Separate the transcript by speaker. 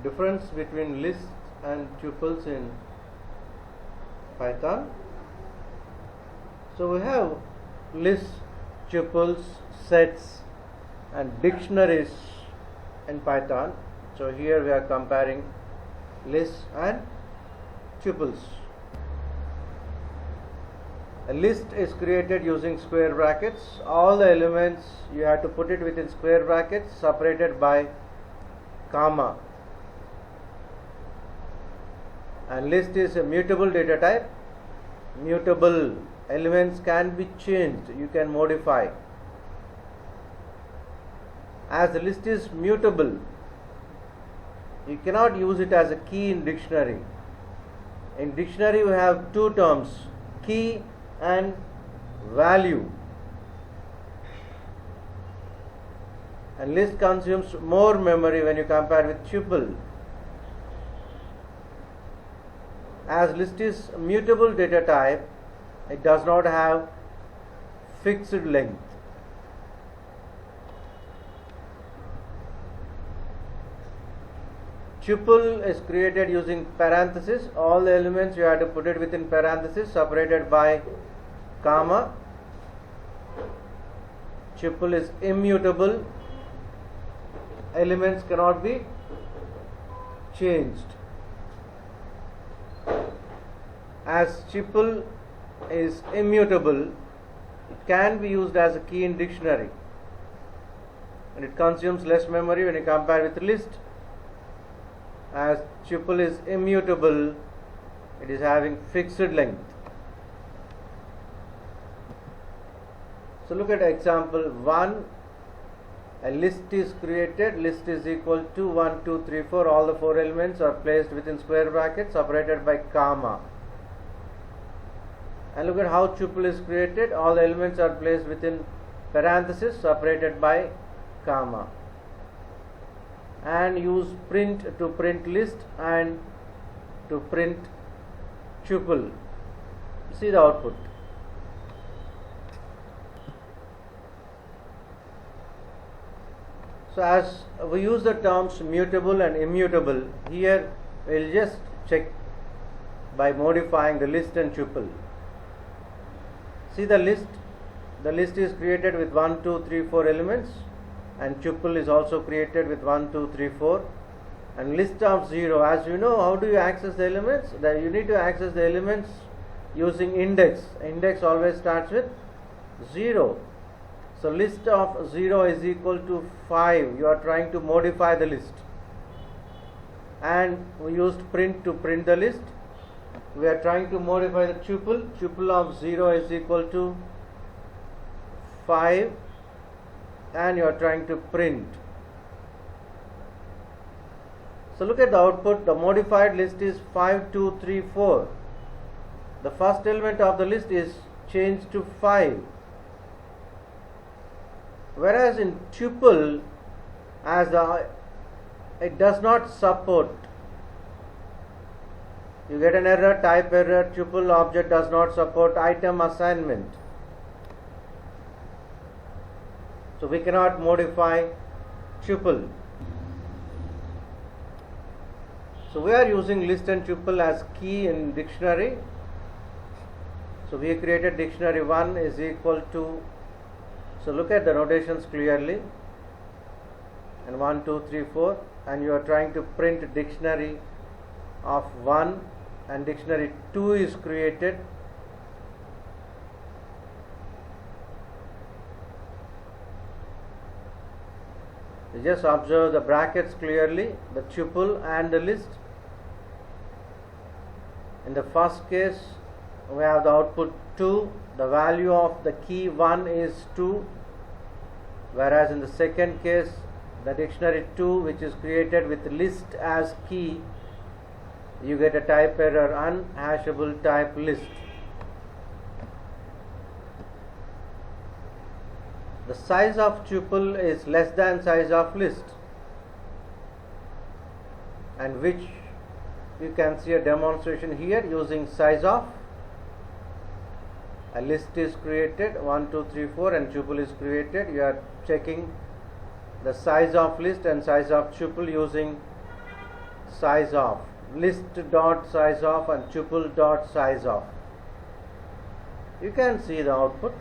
Speaker 1: difference between lists and tuples in Python. So we have lists, tuples, sets and dictionaries in Python. So here we are comparing lists and tuples. A list is created using square brackets. All the elements you have to put it within square brackets separated by comma. And list is a mutable data type. Mutable elements can be changed, you can modify. As the list is mutable, you cannot use it as a key in dictionary. In dictionary we have two terms, key and value. And list consumes more memory when you compare with tuple. As list is mutable data type, it does not have fixed length. Tuple is created using parenthesis. All the elements you have to put it within parenthesis separated by comma. Tuple is immutable. Elements cannot be changed. As tuple is immutable, it can be used as a key in dictionary, and it consumes less memory when you compare with list. As tuple is immutable, it is having fixed length. So look at example 1. A list is created. List is equal to 1, 2, 3, 4. All the 4 elements are placed within square brackets separated by comma. And look at how tuple is created. All the elements are placed within parenthesis separated by comma. And use print to print list and to print tuple. See the output. So as we use the terms mutable and immutable, here we will just check by modifying the list and tuple. See the list. The list is created with 1, 2, 3, 4 elements, and tuple is also created with 1, 2, 3, 4. And list of 0, as you know, how do you access the elements? You need to access the elements using index. Index always starts with 0. So list of 0 is equal to 5. You are trying to modify the list. And we used print to print the list. We are trying to modify the tuple. Tuple of 0 is equal to 5. And you are trying to print. So look at the output. The modified list is 5, 2, 3, 4. The first element of the list is changed to 5. Whereas in tuple, it does not support. You get an error, type error, tuple object does not support item assignment. So we cannot modify tuple. So we are using list and tuple as key in dictionary. So we created dictionary 1 is equal to, so look at the notations clearly, and 1, 2, 3, 4, and you are trying to print dictionary of 1 and dictionary 2 is created. You just observe the brackets clearly, the tuple and the list. In the first case, we have the output 2. The value of the key 1 is 2. Whereas in the second case, the dictionary 2, which is created with list as key, you get a type error, unhashable type list. The size of tuple is less than size of list, and which you can see a demonstration here using size of. A list is created 1, 2, 3, 4 and tuple is created. You are checking the size of list and size of tuple using size of, list dot size of and tuple dot size of. You can see the output.